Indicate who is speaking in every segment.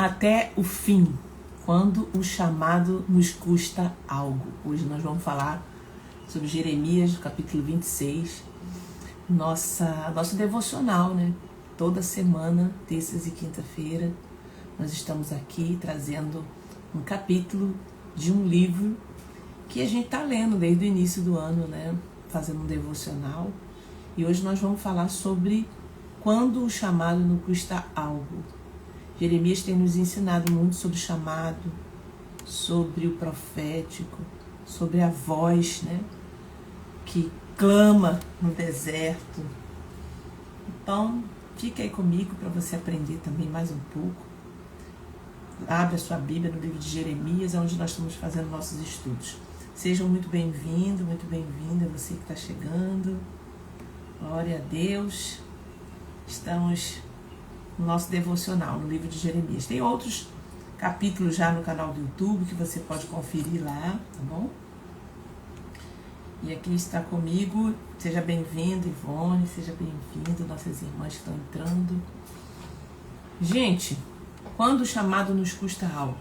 Speaker 1: Até o fim, quando o chamado nos custa algo. Hoje nós vamos falar sobre Jeremias, capítulo 26, nosso devocional, né? Toda semana, terças e quinta-feira, nós estamos aqui trazendo um capítulo de um livro que a gente está lendo desde o início do ano, né? Fazendo um devocional. E hoje nós vamos falar sobre quando o chamado nos custa algo. Jeremias tem nos ensinado muito sobre o chamado, sobre o profético, sobre a voz, né, que clama no deserto. Então, fica aí comigo para você aprender também mais um pouco. Abre a sua Bíblia no livro de Jeremias, onde nós estamos fazendo nossos estudos. Sejam muito bem-vindos, muito bem-vinda, você que está chegando. Glória a Deus. Estamos no nosso devocional, no livro de Jeremias. Tem outros capítulos já no canal do YouTube que você pode conferir lá, tá bom? E aqui está comigo, seja bem-vindo, Ivone, seja bem-vindo, nossas irmãs que estão entrando. Gente, quando o chamado nos custa algo?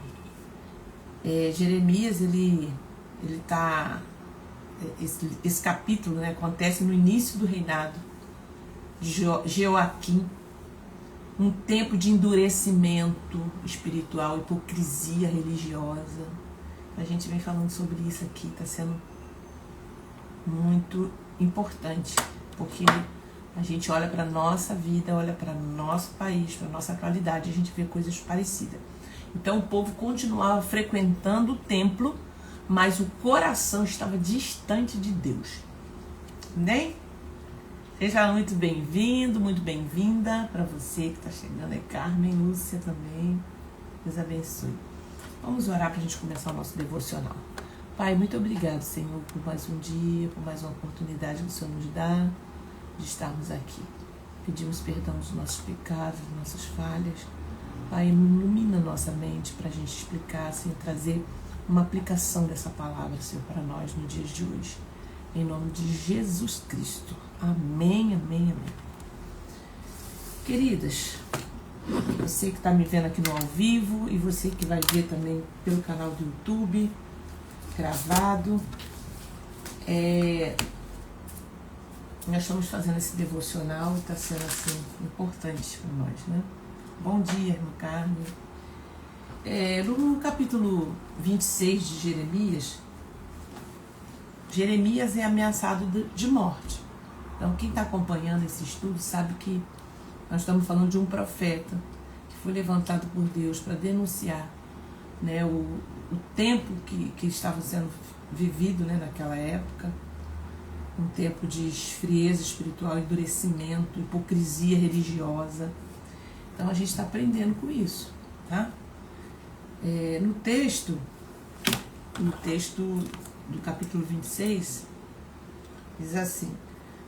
Speaker 1: Jeremias, ele tá... Esse capítulo, né, acontece no início do reinado de Joaquim, um tempo de endurecimento espiritual, hipocrisia religiosa. A gente vem falando sobre isso aqui, está sendo muito importante, porque a gente olha para a nossa vida, olha para o nosso país, para a nossa atualidade, a gente vê coisas parecidas. Então o povo continuava frequentando o templo, mas o coração estava distante de Deus. Né? Seja muito bem-vindo, muito bem-vinda para você que está chegando. É Carmen, Lúcia também. Deus abençoe. Vamos orar para a gente começar o nosso devocional. Pai, muito obrigado, Senhor, por mais um dia, por mais uma oportunidade que o Senhor nos dá de estarmos aqui. Pedimos perdão dos nossos pecados, das nossas falhas. Pai, ilumina nossa mente para a gente explicar, Senhor, trazer uma aplicação dessa palavra, Senhor, para nós no dia de hoje. Em nome de Jesus Cristo. Amém, amém, amém. Queridas, você que está me vendo aqui no ao vivo e você que vai ver também pelo canal do YouTube, gravado, nós estamos fazendo esse devocional e está sendo assim importante para nós, né? Bom dia, irmã Carmen. No capítulo 26 de Jeremias é ameaçado de morte. Então, quem está acompanhando esse estudo sabe que nós estamos falando de um profeta que foi levantado por Deus para denunciar, né, o tempo que estava sendo vivido, né, naquela época, um tempo de frieza espiritual, endurecimento, hipocrisia religiosa. Então, a gente está aprendendo com isso, tá? No texto do capítulo 26, diz assim: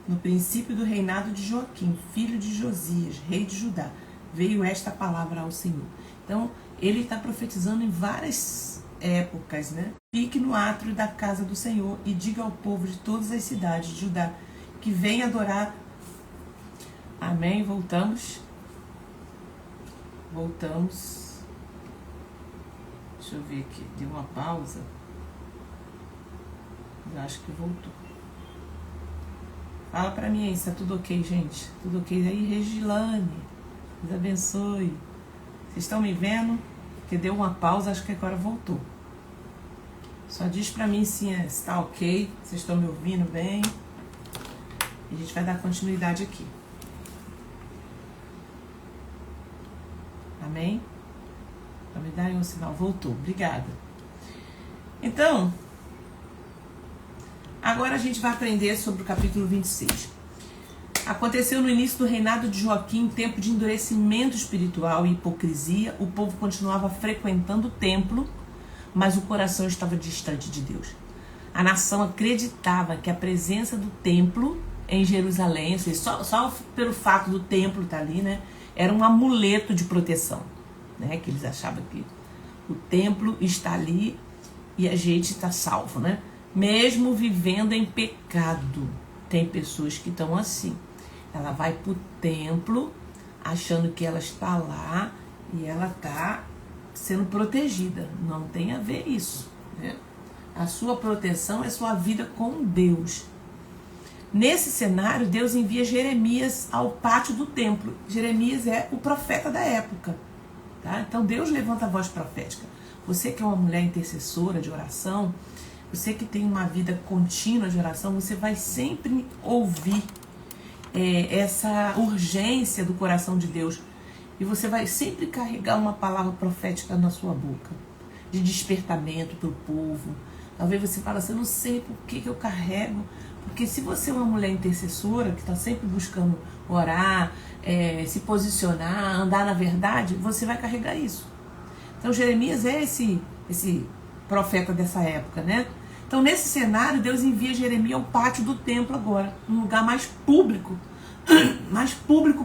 Speaker 1: no princípio do reinado de Joaquim, filho de Josias, rei de Judá, veio esta palavra ao Senhor. Então, ele está profetizando em várias épocas, né? Fique no átrio da casa do Senhor e diga ao povo de todas as cidades de Judá que venha adorar. Amém? Voltamos. Deixa eu ver aqui, deu uma pausa. Eu acho que voltou. Fala pra mim aí, se tá tudo ok, gente? Tudo ok aí, Regilane? Deus abençoe. Vocês estão me vendo? Porque deu uma pausa, acho que agora voltou. Só diz pra mim se está ok, vocês estão me ouvindo bem. E a gente vai dar continuidade aqui. Amém? Então me dá aí um sinal. Voltou. Obrigada. Então, agora a gente vai aprender sobre o capítulo 26. Aconteceu no início do reinado de Joaquim, tempo de endurecimento espiritual e hipocrisia. O povo continuava frequentando o templo, mas o coração estava distante de Deus. A nação acreditava que a presença do templo em Jerusalém, só pelo fato do templo estar ali, né, era um amuleto de proteção, né, que eles achavam que o templo está ali e a gente está salvo, né? Mesmo vivendo em pecado. Tem pessoas que estão assim. Ela vai pro templo achando que ela está lá e ela está sendo protegida. Não tem a ver isso, né? A sua proteção é sua vida com Deus. Nesse cenário, Deus envia Jeremias ao pátio do templo. Jeremias é o profeta da época, tá? Então Deus levanta a voz profética. Você que é uma mulher intercessora de oração, você que tem uma vida contínua de oração, você vai sempre ouvir essa urgência do coração de Deus. E você vai sempre carregar uma palavra profética na sua boca, de despertamento para o povo. Talvez você fale assim, eu não sei por que eu carrego. Porque se você é uma mulher intercessora, que está sempre buscando orar, se posicionar, andar na verdade, você vai carregar isso. Então Jeremias é esse profeta dessa época, né? Então nesse cenário, Deus envia Jeremias ao pátio do templo agora, um lugar mais público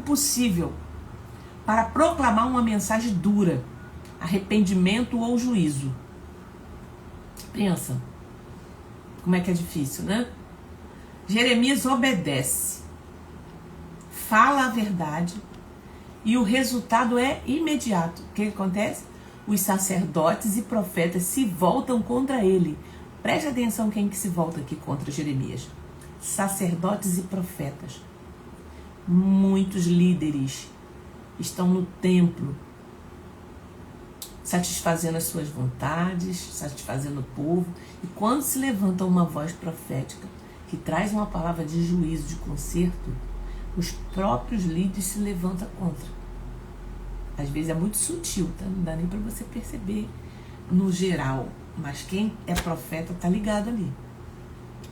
Speaker 1: possível, para proclamar uma mensagem dura, arrependimento ou juízo. Pensa, como é que é difícil, né? Jeremias obedece, fala a verdade e o resultado é imediato. O que acontece? Os sacerdotes e profetas se voltam contra ele. Preste atenção quem que se volta aqui contra Jeremias. Sacerdotes e profetas. Muitos líderes estão no templo, satisfazendo as suas vontades, satisfazendo o povo. E quando se levanta uma voz profética que traz uma palavra de juízo, de conserto, os próprios líderes se levantam contra. Às vezes é muito sutil, tá? Não dá nem para você perceber no geral, mas quem é profeta tá ligado ali,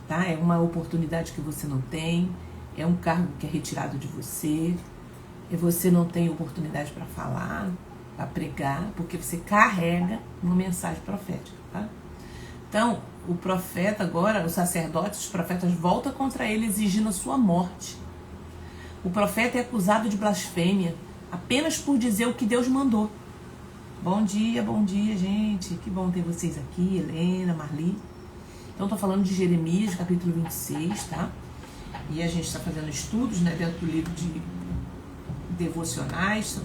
Speaker 1: tá? É uma oportunidade que você não tem, é um cargo que é retirado de você, e você não tem oportunidade para falar, para pregar, porque você carrega uma mensagem profética, tá? Então, o profeta agora, os sacerdotes, os profetas voltam contra ele exigindo a sua morte. O profeta é acusado de blasfêmia apenas por dizer o que Deus mandou. Bom dia, gente. Que bom ter vocês aqui, Helena, Marli. Então, estou falando de Jeremias, capítulo 26, tá? E a gente está fazendo estudos, né, dentro do livro de devocionais.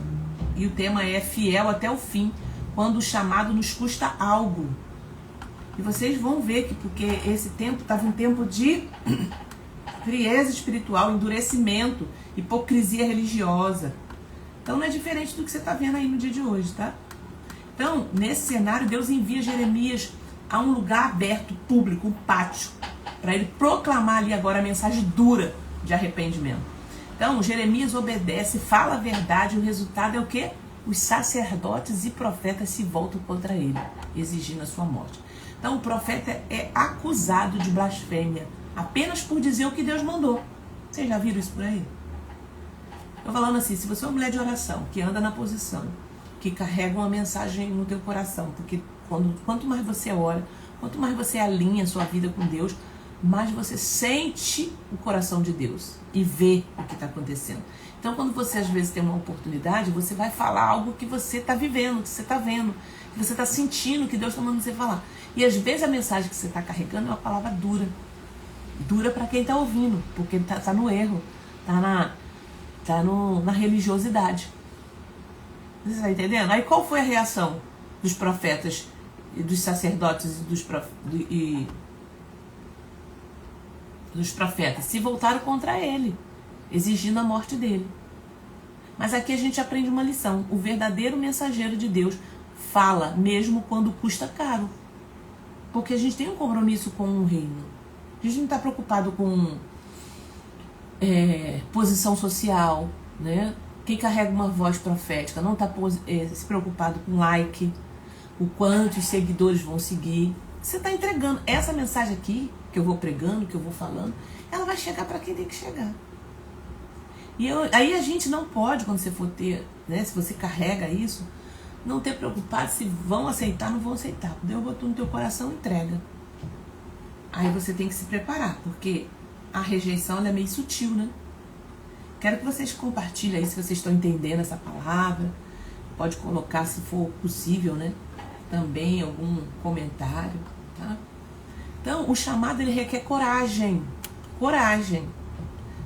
Speaker 1: E o tema é fiel até o fim, quando o chamado nos custa algo. E vocês vão ver que, porque esse tempo estava um tempo de frieza espiritual, endurecimento, hipocrisia religiosa. Então não é diferente do que você está vendo aí no dia de hoje, tá? Então, nesse cenário, Deus envia Jeremias a um lugar aberto, público, um pátio, para ele proclamar ali agora a mensagem dura de arrependimento. Então, Jeremias obedece, fala a verdade, e o resultado é o quê? Os sacerdotes e profetas se voltam contra ele, exigindo a sua morte. Então, o profeta é acusado de blasfêmia, apenas por dizer o que Deus mandou. Vocês já viram isso por aí? Eu falando assim, se você é uma mulher de oração, que anda na posição, que carrega uma mensagem no teu coração, porque quanto mais você ora, quanto mais você alinha a sua vida com Deus, mais você sente o coração de Deus e vê o que está acontecendo. Então, quando você às vezes tem uma oportunidade, você vai falar algo que você está vivendo, que você está vendo, que você está sentindo, que Deus está mandando você falar. E às vezes a mensagem que você está carregando é uma palavra dura. Dura para quem está ouvindo, porque está no erro, está na religiosidade. Você está entendendo? Aí qual foi a reação dos profetas, e dos sacerdotes e dos profetas? Se voltaram contra ele, exigindo a morte dele. Mas aqui a gente aprende uma lição. O verdadeiro mensageiro de Deus fala mesmo quando custa caro. Porque a gente tem um compromisso com o reino. A gente não está preocupado com posição social, né? Quem carrega uma voz profética não está se preocupado com like, o quanto os seguidores vão seguir. Você está entregando essa mensagem aqui, que eu vou pregando, que eu vou falando, ela vai chegar para quem tem que chegar. E aí a gente não pode, quando você for ter, né, se você carrega isso, não ter preocupado se vão aceitar ou não vão aceitar. Deus botou no teu coração, entrega. Aí você tem que se preparar, porque a rejeição ela é meio sutil, né? Quero que vocês compartilhem aí se vocês estão entendendo essa palavra. Pode colocar, se for possível, né? Também algum comentário, tá? Então, o chamado ele requer coragem. Coragem.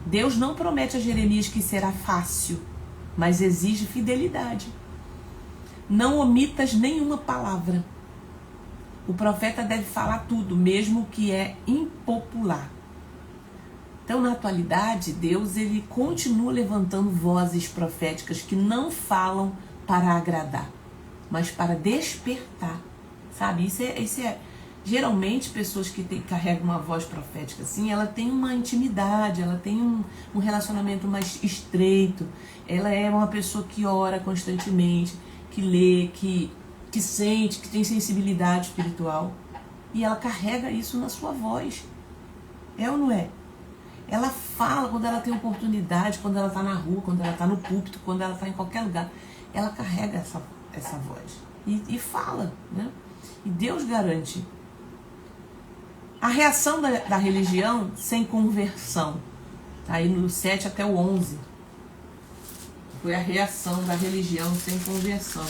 Speaker 1: Deus não promete a Jeremias que será fácil, mas exige fidelidade. Não omitas nenhuma palavra. O profeta deve falar tudo, mesmo que é impopular. Então, na atualidade, Deus ele continua levantando vozes proféticas que não falam para agradar, mas para despertar, sabe? Isso é geralmente pessoas que carregam uma voz profética assim, ela tem uma intimidade, ela tem um relacionamento mais estreito, ela é uma pessoa que ora constantemente, que lê, que sente, que tem sensibilidade espiritual, e ela carrega isso na sua voz. É ou não é? Ela fala quando ela tem oportunidade, quando ela está na rua, quando ela está no púlpito, quando ela está em qualquer lugar. Ela carrega essa voz e fala, né? E Deus garante. A reação da religião sem conversão. Tá aí no 7 até o 11. Foi a reação da religião sem conversão.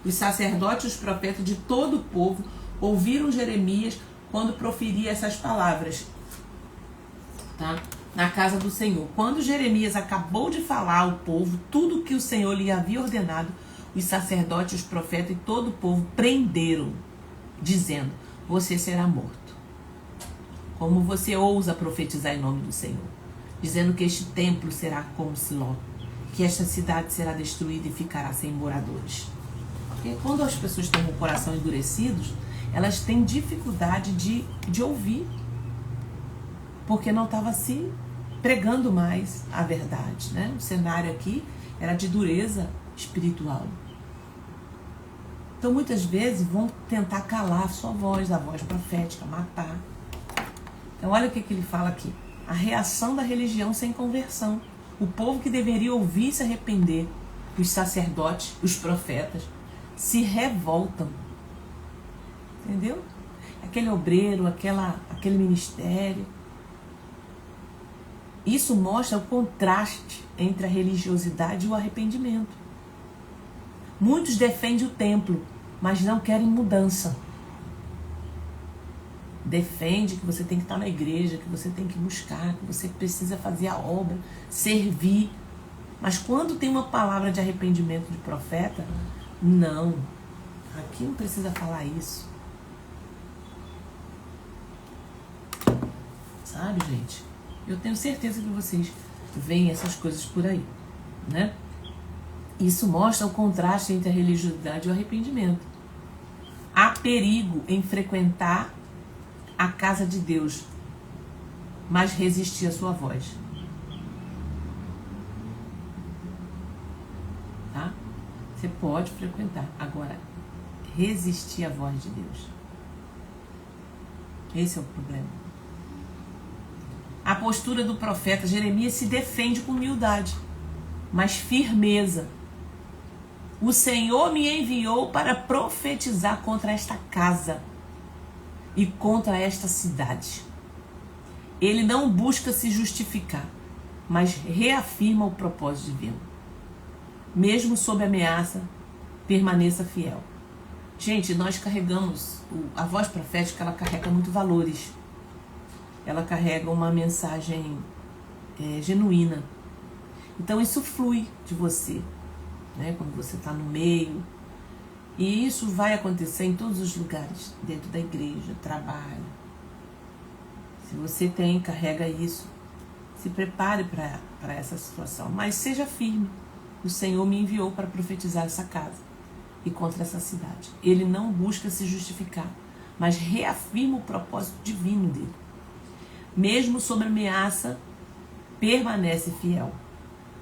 Speaker 1: Os sacerdotes e os profetas de todo o povo ouviram Jeremias quando proferia essas palavras. Tá? Na casa do Senhor. Quando Jeremias acabou de falar ao povo tudo o que o Senhor lhe havia ordenado, os sacerdotes, os profetas e todo o povo prenderam, dizendo: você será morto. Como você ousa profetizar em nome do Senhor, dizendo que este templo será como Siló, que esta cidade será destruída e ficará sem moradores. Porque quando as pessoas têm o coração endurecido, elas têm dificuldade de ouvir, porque não estava se pregando mais a verdade, né? O cenário aqui era de dureza espiritual. Então muitas vezes vão tentar calar a sua voz, a voz profética, matar. Então olha o que ele fala aqui. A reação da religião sem conversão. O povo que deveria ouvir e se arrepender, os sacerdotes, os profetas, se revoltam. Entendeu? Aquele obreiro, aquele ministério. Isso mostra o contraste entre a religiosidade e o arrependimento. Muitos defendem o templo, mas não querem mudança. Defende que você tem que estar na igreja, que você tem que buscar, que você precisa fazer a obra, servir. Mas quando tem uma palavra de arrependimento de profeta, não. Aqui não precisa falar isso. Sabe, gente? Eu tenho certeza que vocês veem essas coisas por aí, né? Isso mostra o contraste entre a religiosidade e o arrependimento. Há perigo em frequentar a casa de Deus, mas resistir à sua voz. Tá? Você pode frequentar. Agora, resistir à voz de Deus. Esse é o problema. A postura do profeta Jeremias se defende com humildade, mas firmeza. O Senhor me enviou para profetizar contra esta casa e contra esta cidade. Ele não busca se justificar, mas reafirma o propósito divino. Mesmo sob ameaça, permaneça fiel. Gente, nós carregamos, a voz profética, ela carrega muito valores. Ela carrega uma mensagem genuína. Então isso flui de você, né? Quando você está no meio. E isso vai acontecer em todos os lugares, dentro da igreja, trabalho. Se você carrega isso, se prepare para essa situação. Mas seja firme. O Senhor me enviou para profetizar essa casa e contra essa cidade. Ele não busca se justificar, mas reafirma o propósito divino dele. Mesmo sob ameaça, permanece fiel.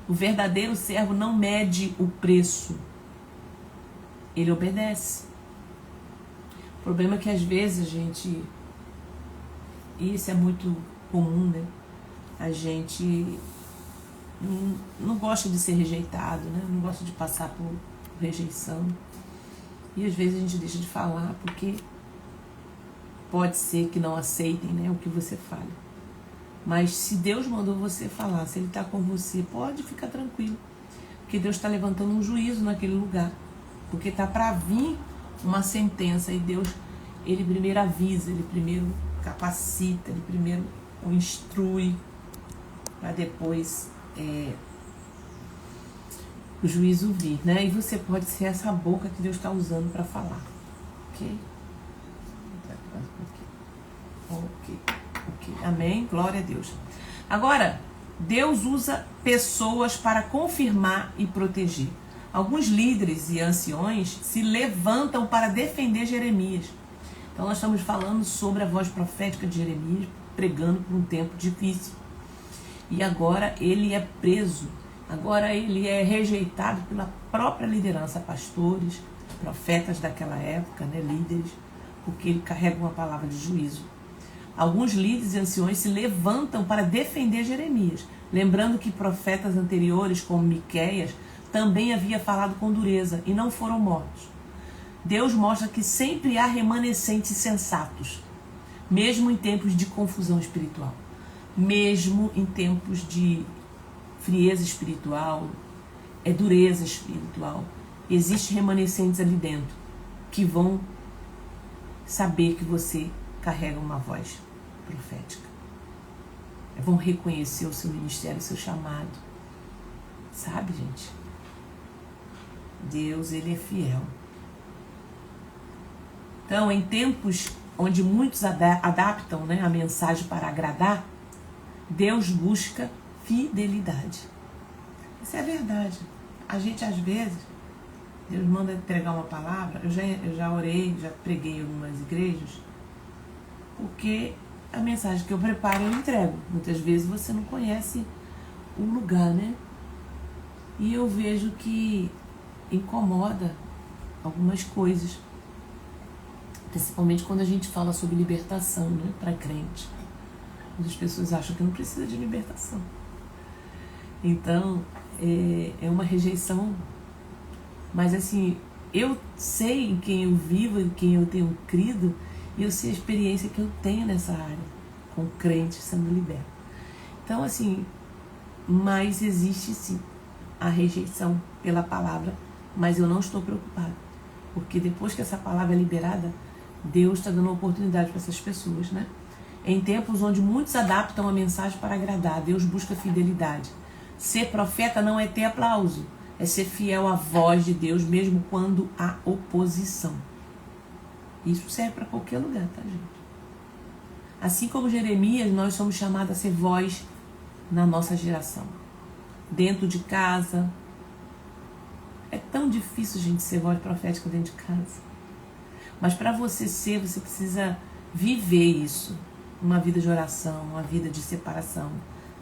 Speaker 1: O verdadeiro servo não mede o preço. Ele obedece. O problema é que às vezes a gente, e isso é muito comum, né? A gente não gosta de ser rejeitado, né? Não gosta de passar por rejeição. E às vezes a gente deixa de falar porque pode ser que não aceitem, né, o que você fala. Mas se Deus mandou você falar, se Ele está com você, pode ficar tranquilo. Porque Deus está levantando um juízo naquele lugar. Porque está para vir uma sentença e Deus, Ele primeiro avisa, Ele primeiro capacita, Ele primeiro o instrui para depois o juízo vir, né? E você pode ser essa boca que Deus está usando para falar, ok? Ok, amém? Glória a Deus. Agora, Deus usa pessoas para confirmar e proteger. Alguns líderes e anciões se levantam para defender Jeremias. Então nós estamos falando sobre a voz profética de Jeremias, pregando por um tempo difícil. E agora ele é preso, agora ele é rejeitado pela própria liderança, pastores, profetas daquela época, né, líderes, porque ele carrega uma palavra de juízo. Alguns líderes e anciões se levantam para defender Jeremias, lembrando que profetas anteriores, como Miqueias, também havia falado com dureza e não foram mortos. Deus mostra que sempre há remanescentes sensatos, mesmo em tempos de confusão espiritual, mesmo em tempos de frieza espiritual, dureza espiritual. Existem remanescentes ali dentro que vão saber que você carrega uma voz profética. Vão reconhecer o seu ministério, o seu chamado. Sabe, gente? Deus, ele é fiel. Então, em tempos onde muitos adaptam, né, a mensagem para agradar, Deus busca fidelidade. Isso é verdade. A gente, às vezes, Deus manda entregar uma palavra. Eu já orei, já preguei em algumas igrejas, porque a mensagem que eu preparo eu entrego. Muitas vezes você não conhece o lugar, né? E eu vejo que incomoda algumas coisas, principalmente quando a gente fala sobre libertação, né, para crente. As pessoas acham que não precisa de libertação. Então, é uma rejeição. Mas assim, eu sei em quem eu vivo, em quem eu tenho crido, e eu sei a experiência que eu tenho nessa área, com crentes sendo libertos. Então, assim, mas existe sim a rejeição pela palavra, mas eu não estou preocupada, porque depois que essa palavra é liberada, Deus está dando oportunidade para essas pessoas, né? Em tempos onde muitos adaptam a mensagem para agradar, Deus busca fidelidade. Ser profeta não é ter aplauso, é ser fiel à voz de Deus, mesmo quando há oposição. Isso serve para qualquer lugar, tá, gente? Assim como Jeremias, nós somos chamados a ser voz na nossa geração. Dentro de casa. É tão difícil, gente, ser voz profética dentro de casa. Mas para você ser, você precisa viver isso. Uma vida de oração, uma vida de separação.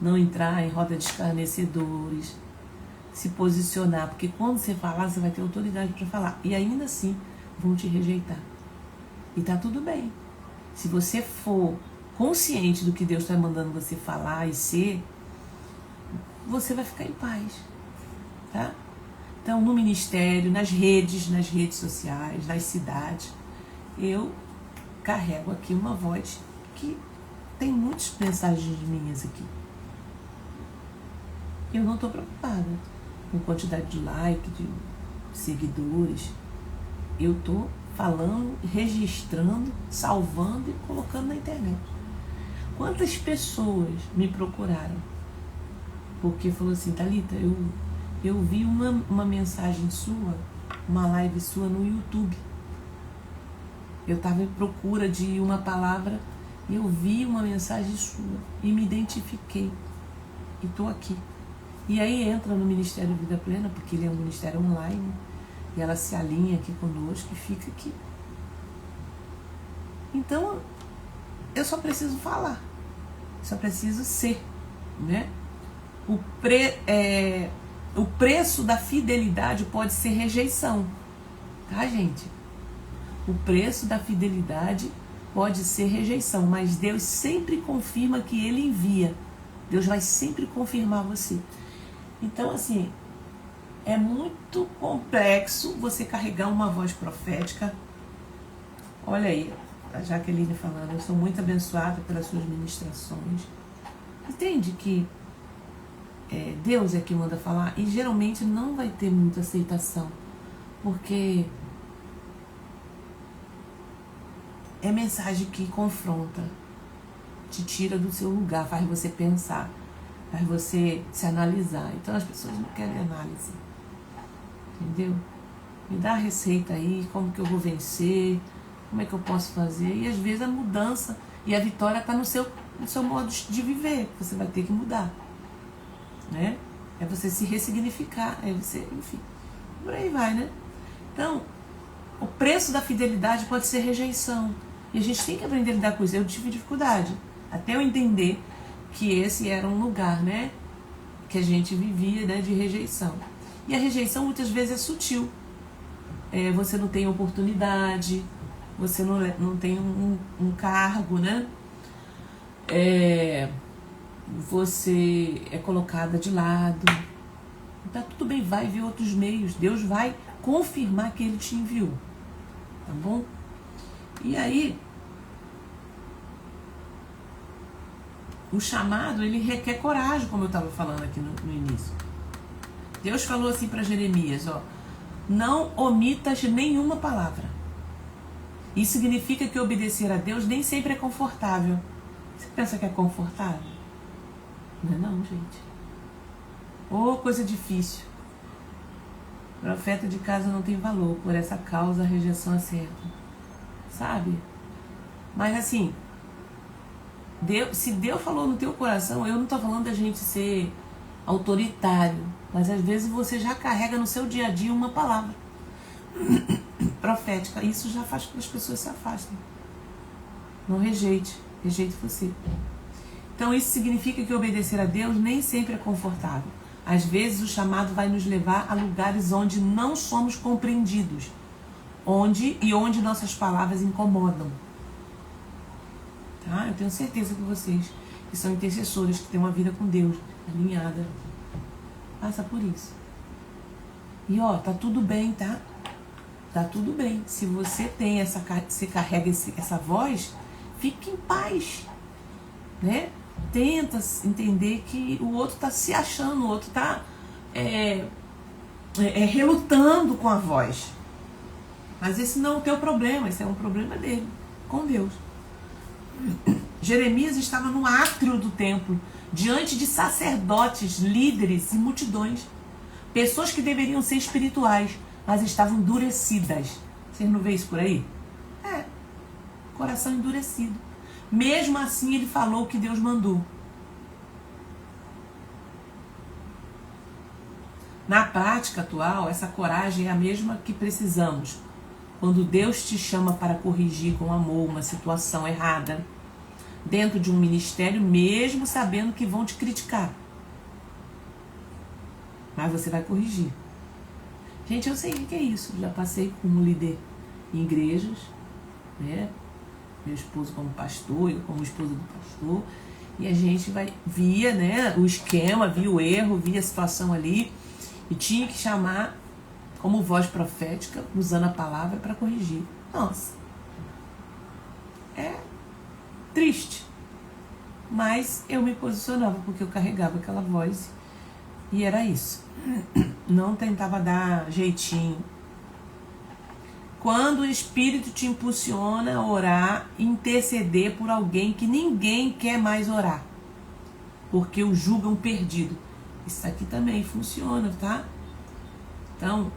Speaker 1: Não entrar em roda de escarnecedores. Se posicionar. Porque quando você falar, você vai ter autoridade para falar. E ainda assim, vão te rejeitar. E tá tudo bem. Se você for consciente do que Deus está mandando você falar e ser, você vai ficar em paz. Tá? Então, no ministério, nas redes sociais, nas cidades, eu carrego aqui uma voz que tem muitas mensagens minhas aqui. Eu não estou preocupada com quantidade de like, de seguidores. Eu estou falando, registrando, salvando e colocando na internet. Quantas pessoas me procuraram? Porque falou assim, Thalita, eu vi uma mensagem sua, uma live sua no YouTube. Eu estava em procura de uma palavra e eu vi uma mensagem sua e me identifiquei. E estou aqui. E aí entra no Ministério Vida Plena, porque ele é um ministério online, e ela se alinha aqui conosco e fica aqui. Então, eu só preciso falar. Só preciso ser, né? O preço da fidelidade pode ser rejeição, tá, gente? O preço da fidelidade pode ser rejeição, mas Deus sempre confirma que Ele envia. Deus vai sempre confirmar você. Então, assim, é muito complexo você carregar uma voz profética. Olha aí, a Jaqueline falando, eu sou muito abençoada pelas suas ministrações. Entende que Deus é que manda falar e geralmente não vai ter muita aceitação, porque é mensagem que confronta, te tira do seu lugar, faz você pensar, faz você se analisar. Então as pessoas não querem análise. Entendeu? Me dá a receita aí, como que eu vou vencer, como é que eu posso fazer. E às vezes a mudança e a vitória está no seu modo de viver. Você vai ter que mudar. Né? É você se ressignificar. É você, enfim. Por aí vai, né? Então, o preço da fidelidade pode ser rejeição. E a gente tem que aprender a lidar com isso. Eu tive dificuldade. Até eu entender que esse era um lugar, né? Que a gente vivia, né, de rejeição. E a rejeição muitas vezes é sutil. Você não tem oportunidade, você não tem um cargo, né? Você é colocada de lado. Tá tudo bem, vai ver outros meios. Deus vai confirmar que Ele te enviou. Tá bom? E aí, o chamado, ele requer coragem, como eu estava falando aqui no início. Deus falou assim para Jeremias, ó, não omitas nenhuma palavra. Isso significa que obedecer a Deus nem sempre é confortável. Você pensa que é confortável? Não é não, gente. Ô, coisa difícil. Profeta de casa não tem valor, por essa causa a rejeição é certa. Sabe? Mas assim, se Deus falou no teu coração, eu não estou falando da gente ser autoritário, mas às vezes você já carrega no seu dia a dia uma palavra profética. Isso já faz com que as pessoas se afastem. Não rejeite você. Então isso significa que obedecer a Deus nem sempre é confortável. Às vezes o chamado vai nos levar a lugares onde não somos compreendidos, onde nossas palavras incomodam. Tá? Eu tenho certeza que vocês, que são intercessores, que têm uma vida com Deus alinhada, passa por isso. E ó, tá tudo bem, tá? Tá tudo bem. Se você tem você carrega essa voz, fique em paz, né? Tenta entender que o outro tá se achando, o outro tá relutando com a voz. Mas esse não é o teu problema, esse é um problema dele, com Deus. Jeremias estava no átrio do templo, diante de sacerdotes, líderes e multidões. Pessoas que deveriam ser espirituais, mas estavam endurecidas. Vocês não veem isso por aí? Coração endurecido. Mesmo assim ele falou o que Deus mandou. Na prática atual, essa coragem é a mesma que precisamos quando Deus te chama para corrigir com amor uma situação errada dentro de um ministério, mesmo sabendo que vão te criticar. Mas você vai corrigir. Gente, eu sei o que é isso. Já passei como líder em igrejas, né? Meu esposo como pastor, eu como esposa do pastor. E a gente via, né, o esquema, via o erro, via a situação ali. E tinha que chamar como voz profética, usando a palavra para corrigir. Nossa. É triste. Mas eu me posicionava porque eu carregava aquela voz e era isso. Não tentava dar jeitinho. Quando o Espírito te impulsiona a orar, interceder por alguém que ninguém quer mais orar, porque o julgam perdido. Isso aqui também funciona, tá? Então,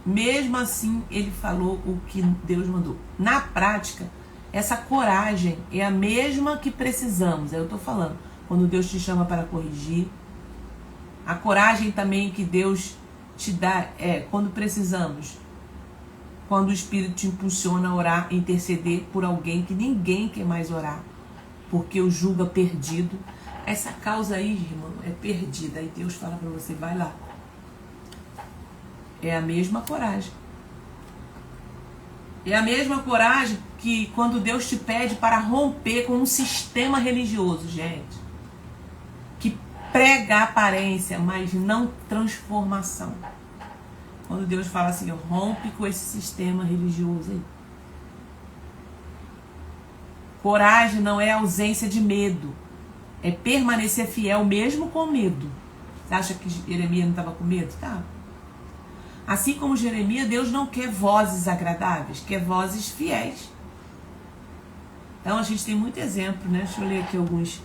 Speaker 1: mesmo assim, ele falou o que Deus mandou. Na prática, essa coragem é a mesma que precisamos. Eu estou falando, quando Deus te chama para corrigir. A coragem também que Deus te dá quando precisamos. Quando o Espírito te impulsiona a orar, interceder por alguém que ninguém quer mais orar, porque o julga perdido. Essa causa aí, irmão, é perdida. Aí Deus fala para você, vai lá. É a mesma coragem. É a mesma coragem que quando Deus te pede para romper com um sistema religioso, gente. Que prega aparência, mas não transformação. Quando Deus fala assim, rompe com esse sistema religioso aí. Coragem não é ausência de medo. É permanecer fiel mesmo com medo. Você acha que Jeremias não estava com medo? Tá. Assim como Jeremias, Deus não quer vozes agradáveis, quer vozes fiéis. Então a gente tem muito exemplo, né? Deixa eu ler aqui alguns.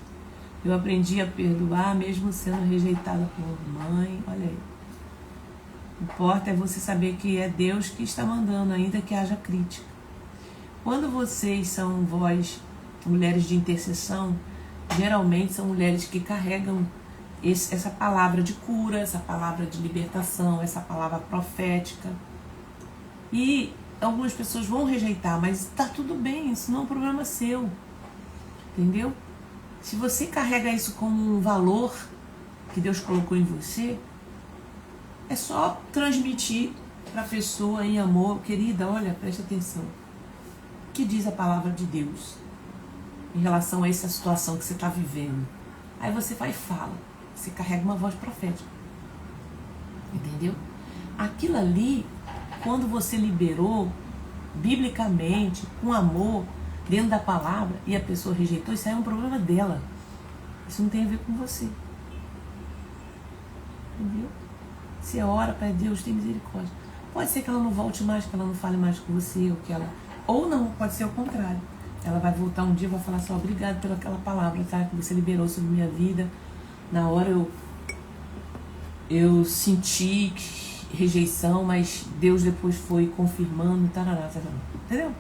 Speaker 1: Eu aprendi a perdoar mesmo sendo rejeitada por mãe. Olha aí. Importa é você saber que é Deus que está mandando, ainda que haja crítica. Quando vocês são vós, mulheres de intercessão, geralmente são mulheres que carregam essa palavra de cura, essa palavra de libertação, essa palavra profética. E algumas pessoas vão rejeitar, mas está tudo bem, isso não é um problema seu. Entendeu? Se você carrega isso como um valor que Deus colocou em você, é só transmitir para a pessoa em amor. Querida, olha, preste atenção. O que diz a palavra de Deus em relação a essa situação que você está vivendo? Aí você vai e fala. Você carrega uma voz profética. Entendeu? Aquilo ali, quando você liberou, biblicamente, com amor, dentro da palavra, e a pessoa rejeitou, isso aí é um problema dela. Isso não tem a ver com você. Entendeu? Você ora para Deus, tem misericórdia. Pode ser que ela não volte mais, que ela não fale mais com você, ou que ela... Ou não, pode ser o contrário. Ela vai voltar um dia e vai falar só, obrigado pela aquela palavra, tá? Que você liberou sobre minha vida. Na hora eu senti rejeição, mas Deus depois foi confirmando, tarará, tarará. Entendeu?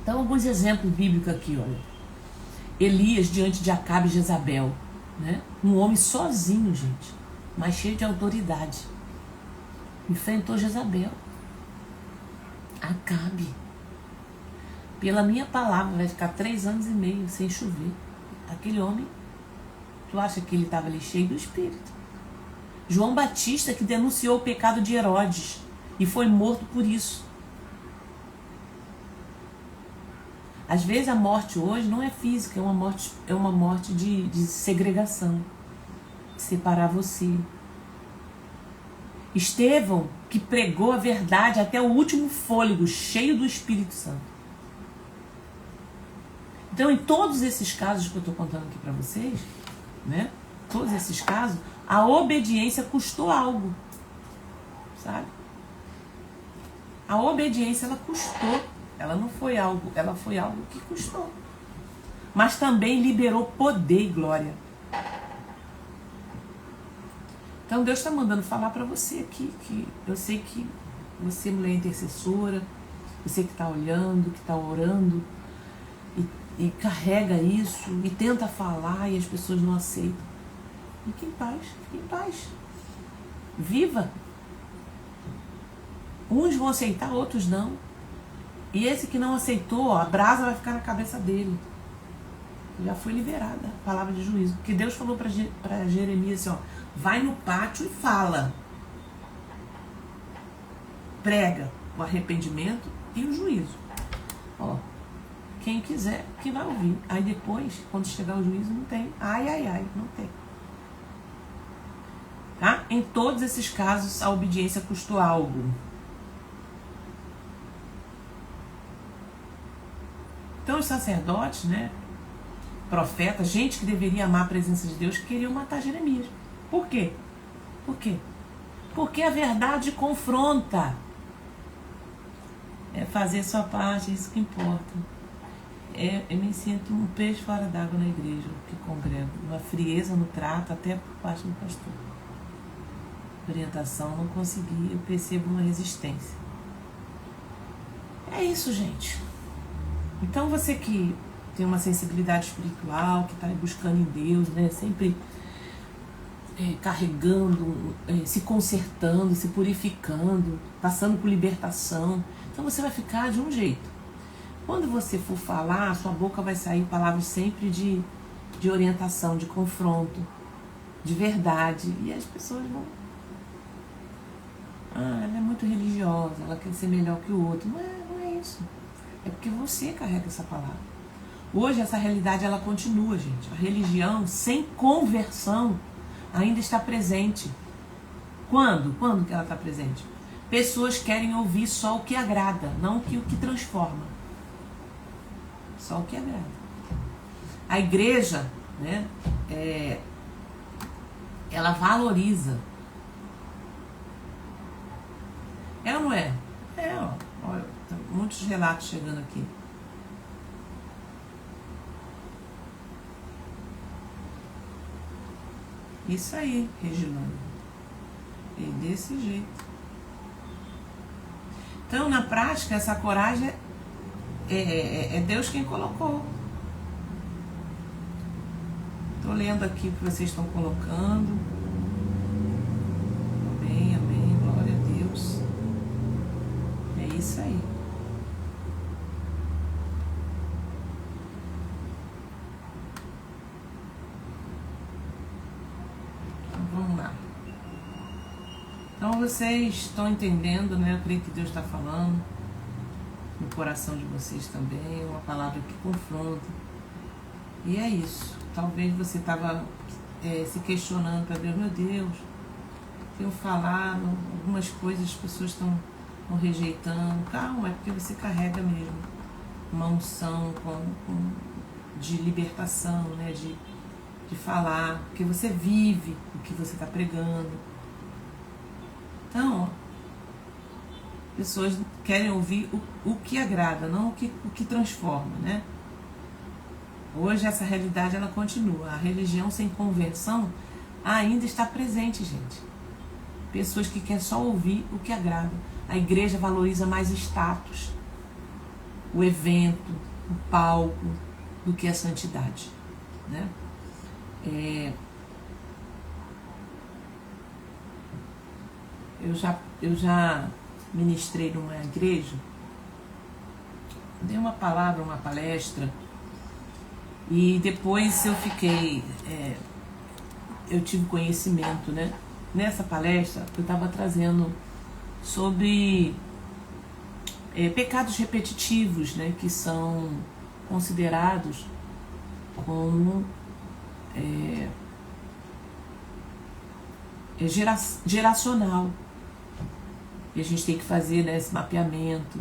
Speaker 1: Então, alguns exemplos bíblicos aqui, olha. Elias diante de Acabe e Jezabel, né? Um homem sozinho, gente, mas cheio de autoridade. Enfrentou Jezabel. Acabe. Pela minha palavra, vai ficar 3 anos e meio sem chover. Aquele homem, tu acha que ele estava ali cheio do Espírito? João Batista, que denunciou o pecado de Herodes e foi morto por isso. Às vezes a morte hoje não é física, é uma morte de segregação, de separar você. Estevão, que pregou a verdade até o último fôlego, cheio do Espírito Santo. Então, em todos esses casos que eu estou contando aqui para vocês, né? Todos esses casos, a obediência custou algo, sabe? A obediência, ela custou. Ela não foi algo, ela foi algo que custou. Mas também liberou poder e glória. Então Deus está mandando falar para você aqui, que eu sei que você, mulher intercessora, você que está olhando, que está orando, e carrega isso, e tenta falar, e as pessoas não aceitam. Fique em paz, fique em paz. Viva. Uns vão aceitar, outros não. E esse que não aceitou, ó, a brasa vai ficar na cabeça dele. Já foi liberada a palavra de juízo. Porque Deus falou para Jeremias assim, ó, vai no pátio e fala. Prega o arrependimento e o juízo. Ó, quem quiser, que vai ouvir. Aí depois, quando chegar o juízo, não tem. Ai, ai, ai, não tem. Tá? Em todos esses casos, a obediência custou algo. Então os sacerdotes, né, profetas, gente que deveria amar a presença de Deus, queriam matar Jeremias. Por quê? Por quê? Porque a verdade confronta. É fazer sua parte, é isso que importa. Eu me sinto um peixe fora d'água na igreja, que congrego. Uma frieza no trato, até por parte do pastor. Orientação, não consegui, eu percebo uma resistência. É isso, gente. Então você que tem uma sensibilidade espiritual, que está buscando em Deus, né, sempre carregando, se consertando, se purificando, passando por libertação, então você vai ficar de um jeito. Quando você for falar, a sua boca vai sair palavras sempre de orientação, de confronto, de verdade, e as pessoas vão... ela é muito religiosa, ela quer ser melhor que o outro. Não é isso. É porque você carrega essa palavra. Hoje essa realidade ela continua, gente. A religião sem conversão ainda está presente. Quando? Quando que ela está presente? Pessoas querem ouvir só o que agrada, não o que transforma. Só o que agrada. A igreja, né, ela valoriza. É ou não é? É, ó. Olha, tem muitos relatos chegando aqui. Isso aí, Regilane. E desse jeito. Então, na prática, essa coragem é Deus quem colocou. Estou lendo aqui o que vocês estão colocando. Amém, amém. Glória a Deus. É isso aí. Então, vamos lá. Então, vocês estão entendendo, né? Eu creio que Deus está falando no coração de vocês também. Uma palavra que confronta. E é isso. Talvez você estava se questionando para Deus, meu Deus, tenho falado algumas coisas, as pessoas estão rejeitando. Calma, é porque você carrega mesmo uma unção de libertação, né? De falar, porque você vive o que você está pregando. Então, pessoas querem ouvir o que agrada, não o que transforma, né? Hoje essa realidade ela continua. A religião sem conversão ainda está presente, gente. Pessoas que querem só ouvir o que agrada. A igreja valoriza mais status, o evento, o palco, do que a santidade, né? Eu já ministrei numa igreja, dei uma palavra, uma palestra, e depois eu tive conhecimento, né? Nessa palestra eu estava trazendo sobre pecados repetitivos, né? Que são considerados como geracional. E a gente tem que fazer, né, esse mapeamento,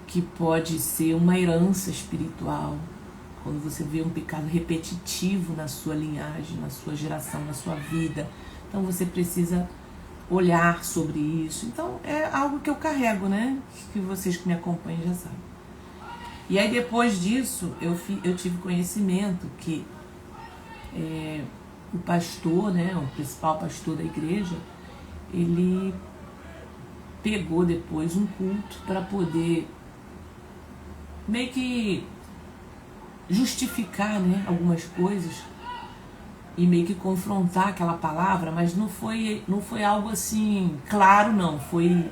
Speaker 1: que pode ser uma herança espiritual. Quando você vê um pecado repetitivo na sua linhagem, na sua geração, na sua vida, então você precisa olhar sobre isso. Então é algo que eu carrego, né? Que vocês que me acompanham já sabem. E aí depois disso eu tive conhecimento que o pastor, né, o principal pastor da igreja, ele pegou depois um culto para poder meio que justificar, né, algumas coisas e meio que confrontar aquela palavra, mas não foi algo assim claro, não, foi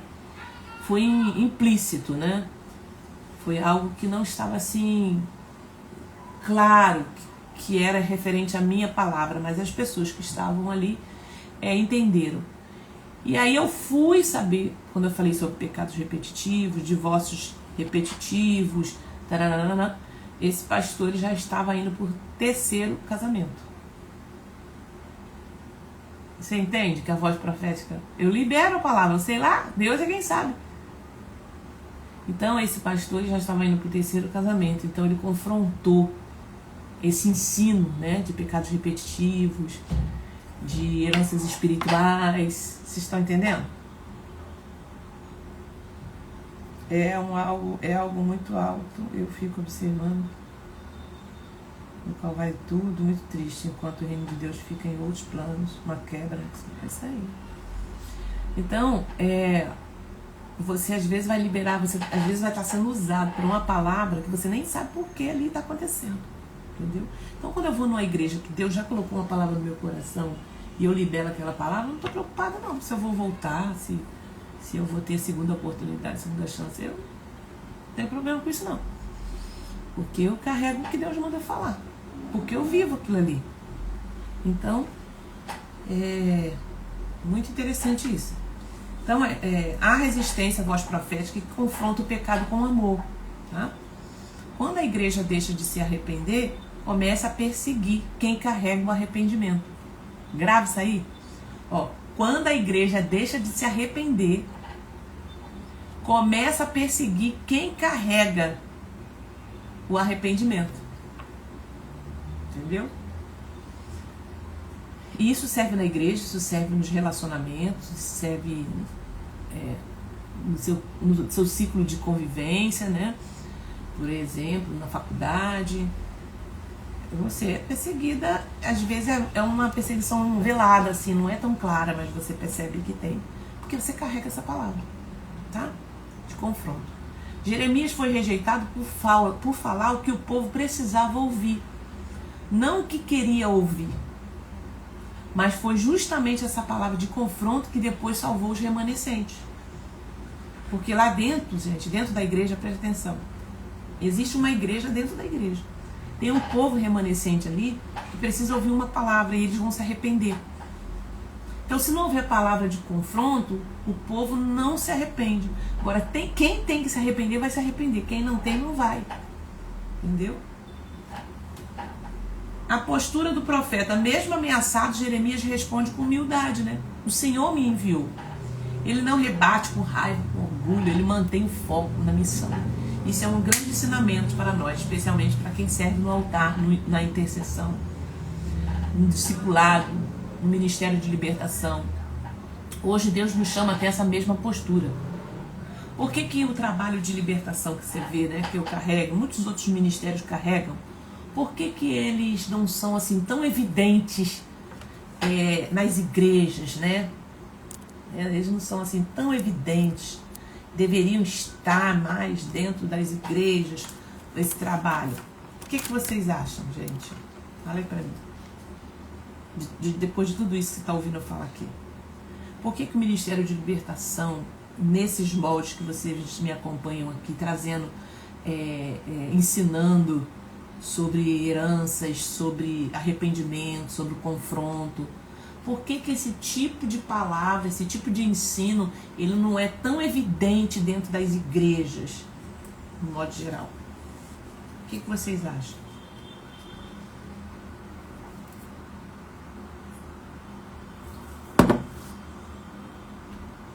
Speaker 1: implícito, né? Foi algo que não estava assim claro que era referente à minha palavra, mas as pessoas que estavam ali entenderam. E aí eu fui saber, quando eu falei sobre pecados repetitivos, divórcios repetitivos, tararana, esse pastor ele já estava indo por 3º casamento. Você entende que a voz profética, eu libero a palavra, sei lá, Deus é quem sabe. Então esse pastor ele já estava indo por 3º casamento, então ele confrontou esse ensino, né, de pecados repetitivos, de heranças espirituais. Vocês estão entendendo? É algo muito alto. Eu fico observando, no qual vai tudo muito triste, enquanto o reino de Deus fica em outros planos, uma quebra. É isso aí. Então, você às vezes vai liberar, você às vezes vai estar sendo usado por uma palavra que você nem sabe por que ali está acontecendo. Entendeu? Então, quando eu vou numa igreja que Deus já colocou uma palavra no meu coração e eu libero aquela palavra, eu não estou preocupada não se eu vou voltar, se eu vou ter segunda oportunidade, segunda chance. Eu não tenho problema com isso não. Porque eu carrego o que Deus manda falar. Porque eu vivo aquilo ali. Então, é muito interessante isso. Então, a resistência à voz profética que confronta o pecado com o amor. Tá? Quando a igreja deixa de se arrepender, começa a perseguir quem carrega o arrependimento. Grave isso aí. Quando a igreja deixa de se arrepender, começa a perseguir quem carrega o arrependimento. Entendeu? E isso serve na igreja, isso serve nos relacionamentos, isso serve no seu ciclo de convivência, né? Por exemplo, na faculdade. Você é perseguida, às vezes é uma perseguição velada, assim, não é tão clara, mas você percebe que tem. Porque você carrega essa palavra, tá? De confronto. Jeremias foi rejeitado por falar o que o povo precisava ouvir. Não o que queria ouvir. Mas foi justamente essa palavra de confronto que depois salvou os remanescentes. Porque lá dentro, gente, dentro da igreja, presta atenção, existe uma igreja dentro da igreja. Tem um povo remanescente ali que precisa ouvir uma palavra e eles vão se arrepender. Então, se não houver palavra de confronto, o povo não se arrepende. Agora, quem tem que se arrepender, vai se arrepender. Quem não tem, não vai. Entendeu? A postura do profeta, mesmo ameaçado, Jeremias responde com humildade, né? O Senhor me enviou. Ele não rebate com raiva, com orgulho, ele mantém o foco na missão. Isso é um grande ensinamento para nós, especialmente para quem serve no altar, na intercessão, no discipulado, no ministério de libertação. Hoje Deus nos chama a ter essa mesma postura. Por que o trabalho de libertação que você vê, né, que eu carrego, muitos outros ministérios carregam, por que eles não são assim tão evidentes nas igrejas, né? Eles não são assim tão evidentes. Deveriam estar mais dentro das igrejas, desse trabalho. O que vocês acham, gente? Fala aí pra mim. Depois de tudo isso que você está ouvindo eu falar aqui. Por que o Ministério de Libertação, nesses moldes que vocês me acompanham aqui, trazendo, ensinando sobre heranças, sobre arrependimento, sobre confronto, por que esse tipo de palavra, esse tipo de ensino, ele não é tão evidente dentro das igrejas, no modo geral? O que vocês acham?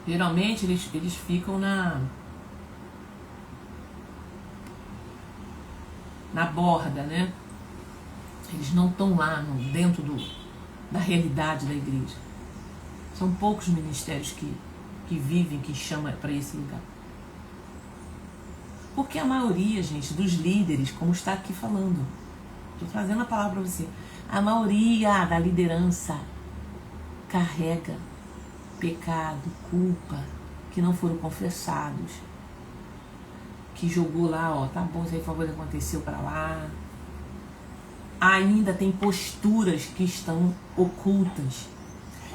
Speaker 1: Geralmente eles ficam na borda, né? Eles não estão lá dentro da realidade da igreja. São poucos ministérios que vivem, que chamam para esse lugar. Porque a maioria, gente, dos líderes, como está aqui falando, estou trazendo a palavra para você, a maioria da liderança carrega pecado, culpa, que não foram confessados, que jogou lá, ó, tá bom, isso aí foi aconteceu para lá. Ainda tem posturas que estão ocultas,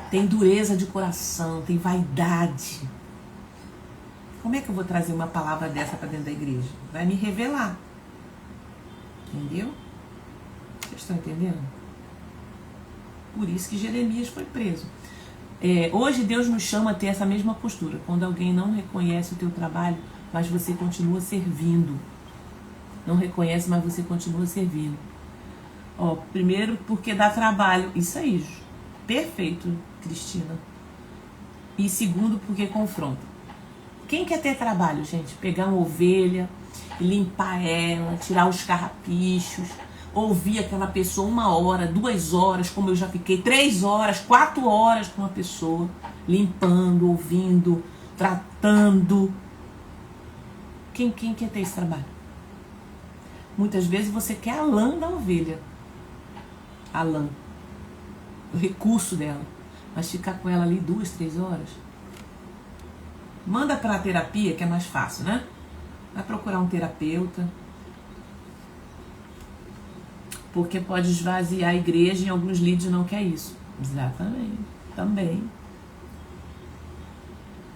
Speaker 1: tem dureza de coração, tem vaidade. Como é que eu vou trazer uma palavra dessa para dentro da igreja? Vai me revelar. Entendeu? Vocês estão entendendo? Por isso que Jeremias foi preso. Hoje Deus nos chama a ter essa mesma postura. Quando alguém não reconhece o teu trabalho, mas você continua servindo. Não reconhece, mas você continua servindo. Primeiro, porque dá trabalho. Isso aí, perfeito, Cristina. E segundo, porque confronta. Quem quer ter trabalho, gente? Pegar uma ovelha, limpar ela, tirar os carrapichos, ouvir aquela pessoa 1 hora, 2 horas, como eu já fiquei, 3 horas, 4 horas com uma pessoa, limpando, ouvindo, tratando. Quem quer ter esse trabalho? Muitas vezes você quer a lã da ovelha. A lã. O recurso dela. Mas ficar com ela ali 2, 3 horas. Manda para a terapia, que é mais fácil, né? Vai procurar um terapeuta. Porque pode esvaziar a igreja e alguns líderes não querem isso. Exatamente. Também.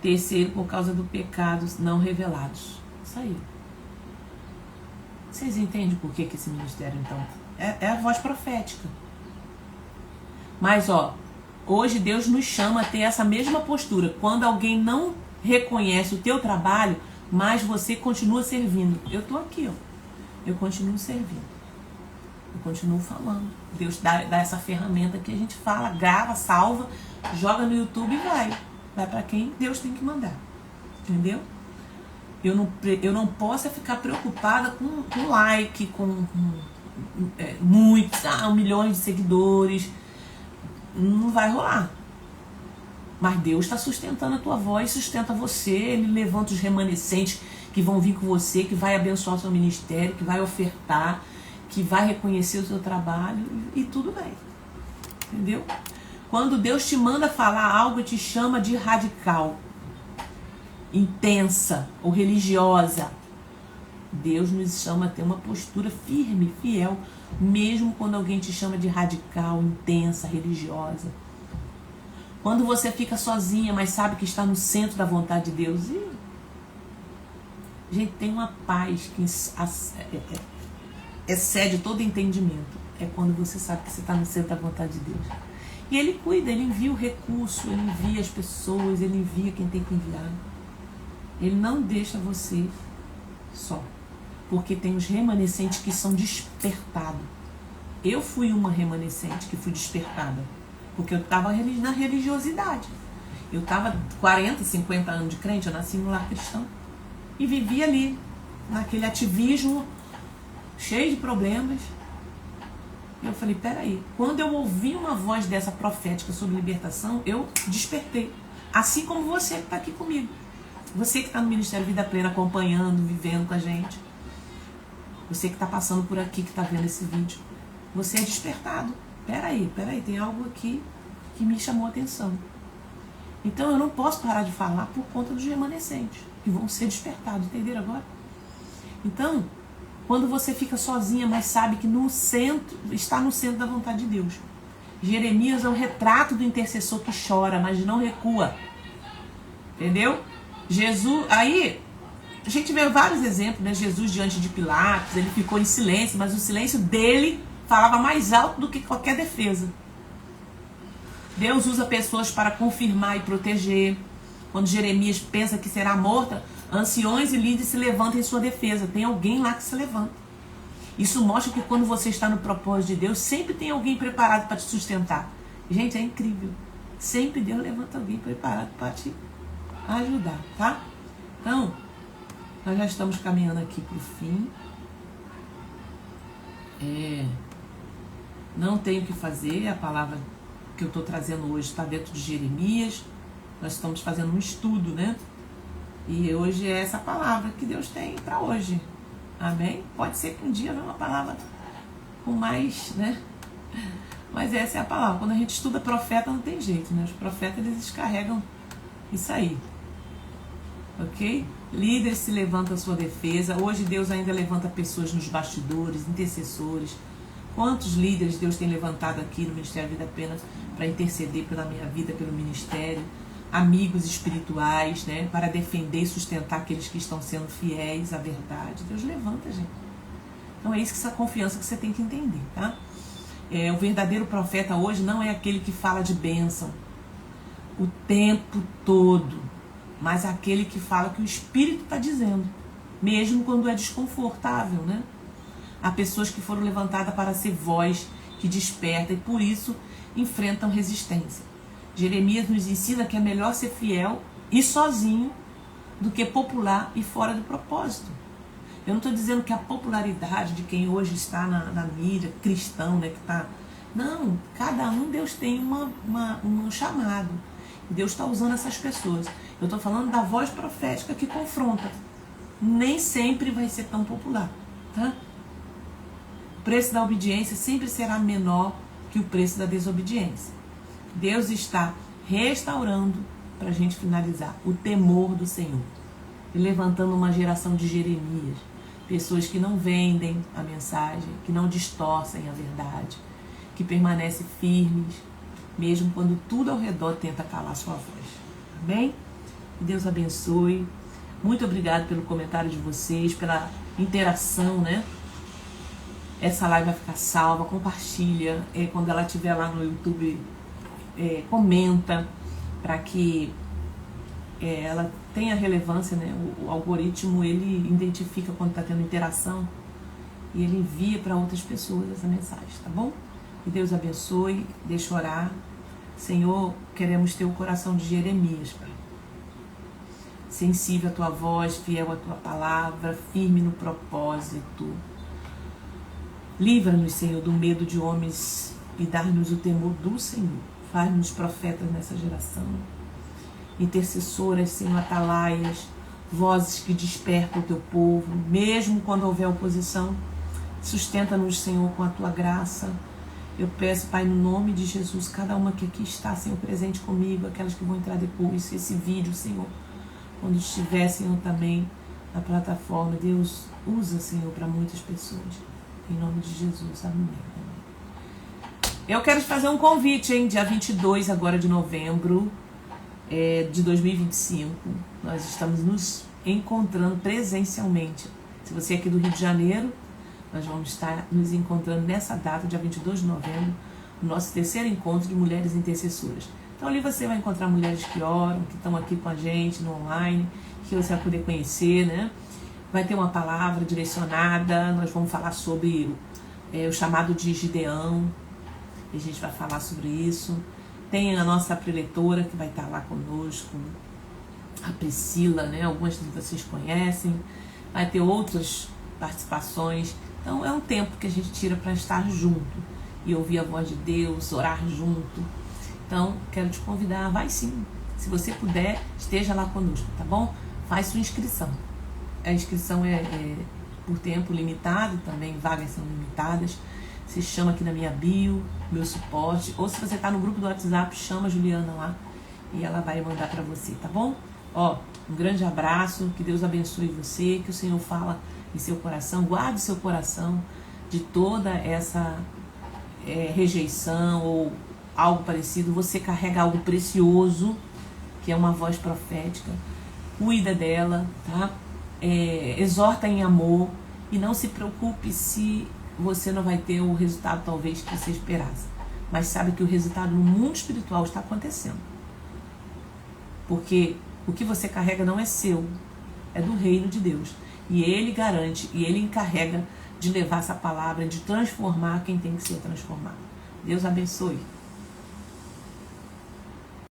Speaker 1: Terceiro, por causa do pecado não revelados. Isso aí. Vocês entendem por que esse ministério, então? É a voz profética. Mas, hoje Deus nos chama a ter essa mesma postura. Quando alguém não reconhece o teu trabalho, mas você continua servindo. Eu estou aqui, eu continuo servindo. Eu continuo falando. Deus dá essa ferramenta que a gente fala, grava, salva, joga no YouTube e vai. Vai para quem Deus tem que mandar. Entendeu? Eu não posso ficar preocupada com like, com muitos, 1 milhão de seguidores. Não vai rolar. Mas Deus está sustentando a tua voz, sustenta você. Ele levanta os remanescentes que vão vir com você, que vai abençoar o seu ministério, que vai ofertar, que vai reconhecer o seu trabalho e tudo bem. Entendeu? Quando Deus te manda falar algo e te chama de radical, intensa ou religiosa, Deus nos chama a ter uma postura firme, fiel, mesmo quando alguém te chama de radical, intensa, religiosa. Quando você fica sozinha, mas sabe que está no centro da vontade de Deus. Gente, tem uma paz que excede todo entendimento. É quando você sabe que você está no centro da vontade de Deus. E Ele cuida, Ele envia o recurso, Ele envia as pessoas, Ele envia quem tem que enviar. Ele não deixa você só. Porque tem os remanescentes que são despertados. Eu fui uma remanescente que fui despertada. Porque eu estava na religiosidade. Eu estava 40, 50 anos de crente, eu nasci no lar cristão. E vivia ali, naquele ativismo, cheio de problemas. E eu falei, peraí, quando eu ouvi uma voz dessa profética sobre libertação, eu despertei. Assim como você que está aqui comigo. Você que está no Ministério Vida Plena, acompanhando, vivendo com a gente. Você que está passando por aqui, que está vendo esse vídeo. Você é despertado. Peraí, tem algo aqui que me chamou a atenção. Então eu não posso parar de falar por conta dos remanescentes, que vão ser despertados, entenderam agora? Então, quando você fica sozinha, mas sabe que no centro, está no centro da vontade de Deus. Jeremias é o retrato do intercessor que chora, mas não recua. Entendeu? Jesus, aí a gente vê vários exemplos, né? Jesus diante de Pilatos, ele ficou em silêncio, mas o silêncio dele falava mais alto do que qualquer defesa. Deus usa pessoas para confirmar e proteger. Quando Jeremias pensa que será morta, anciões e líderes se levantam em sua defesa. Tem alguém lá que se levanta. Isso mostra que quando você está no propósito de Deus, sempre tem alguém preparado para te sustentar. Gente, é incrível. Sempre Deus levanta alguém preparado para te ajudar, tá? Então, nós já estamos caminhando aqui para o fim. Não tenho o que fazer. A palavra que eu estou trazendo hoje está dentro de Jeremias. Nós estamos fazendo um estudo, né? E hoje é essa palavra que Deus tem para hoje. Amém? Pode ser que um dia venha uma palavra com mais, né? Mas essa é a palavra. Quando a gente estuda profeta, não tem jeito, né? Os profetas, eles descarregam isso aí. Ok? Líderes se levantam à sua defesa. Hoje Deus ainda levanta pessoas nos bastidores, intercessores. Quantos líderes Deus tem levantado aqui no Ministério Vida Plena para interceder pela minha vida, pelo ministério. Amigos espirituais, né? Para defender e sustentar aqueles que estão sendo fiéis à verdade. Deus levanta, gente. Então é isso, essa confiança que você tem que entender, tá? O verdadeiro profeta hoje não é aquele que fala de bênção o tempo todo, mas aquele que fala que o Espírito está dizendo, mesmo quando é desconfortável, né? Há pessoas que foram levantadas para ser voz que desperta e por isso enfrentam resistência. Jeremias nos ensina que é melhor ser fiel e sozinho do que popular e fora do propósito. Eu não estou dizendo que a popularidade de quem hoje está na mídia, cristão, né, que tá... Não, cada um, Deus tem um chamado. E Deus está usando essas pessoas. Eu estou falando da voz profética que confronta. Nem sempre vai ser tão popular, tá? O preço da obediência sempre será menor que o preço da desobediência. Deus está restaurando, para a gente finalizar, o temor do Senhor. E levantando uma geração de Jeremias. Pessoas que não vendem a mensagem, que não distorcem a verdade, que permanecem firmes, mesmo quando tudo ao redor tenta calar sua voz. Amém? Que Deus abençoe. Muito obrigado pelo comentário de vocês, pela interação, né? Essa live vai ficar salva, compartilha. Quando ela estiver lá no YouTube, comenta, para que ela tenha relevância, né? O algoritmo, ele identifica quando está tendo interação e ele envia para outras pessoas essa mensagem, tá bom? Que Deus abençoe. Deixa eu orar. Senhor, queremos ter o coração de Jeremias, Pai. Sensível à tua voz, fiel à tua palavra, firme no propósito. Livra-nos, Senhor, do medo de homens e dá-nos o temor do Senhor. Faz-nos profetas nessa geração. Intercessoras, Senhor, atalaias, vozes que despertam o teu povo, mesmo quando houver oposição. Sustenta-nos, Senhor, com a tua graça. Eu peço, Pai, no nome de Jesus, cada uma que aqui está, Senhor, presente comigo, aquelas que vão entrar depois, esse vídeo, Senhor, quando estiver, Senhor, também na plataforma, Deus, usa, Senhor, para muitas pessoas. Em nome de Jesus, amém. Eu quero te fazer um convite, hein? Dia 22 agora de novembro de 2025. Nós estamos nos encontrando presencialmente. Se você é aqui do Rio de Janeiro, nós vamos estar nos encontrando nessa data, dia 22 de novembro, no nosso terceiro encontro de mulheres intercessoras. Então ali você vai encontrar mulheres que oram, que estão aqui com a gente no online, que você vai poder conhecer, né? Vai ter uma palavra direcionada, nós vamos falar sobre o chamado de Gideão, e a gente vai falar sobre isso. Tem a nossa preletora que vai estar lá conosco, a Priscila, né? Algumas de vocês conhecem. Vai ter outras participações. Então é um tempo que a gente tira para estar junto e ouvir a voz de Deus, orar junto. Então quero te convidar, vai sim. Se você puder, esteja lá conosco, tá bom? Faz sua inscrição. A inscrição é por tempo limitado, também vagas são limitadas. Se chama aqui na minha bio, meu suporte, ou se você está no grupo do WhatsApp, chama a Juliana lá e ela vai mandar para você, tá bom? Ó, um grande abraço, que Deus abençoe você, que o Senhor fala em seu coração, guarde seu coração de toda essa rejeição ou algo parecido. Você carrega algo precioso, que é uma voz profética, cuida dela, tá? Exorta em amor e não se preocupe se você não vai ter o resultado talvez que você esperasse, mas sabe que o resultado no mundo espiritual está acontecendo, porque o que você carrega não é seu, é do reino de Deus, e Ele garante, e Ele encarrega de levar essa palavra, de transformar quem tem que ser transformado. Deus abençoe.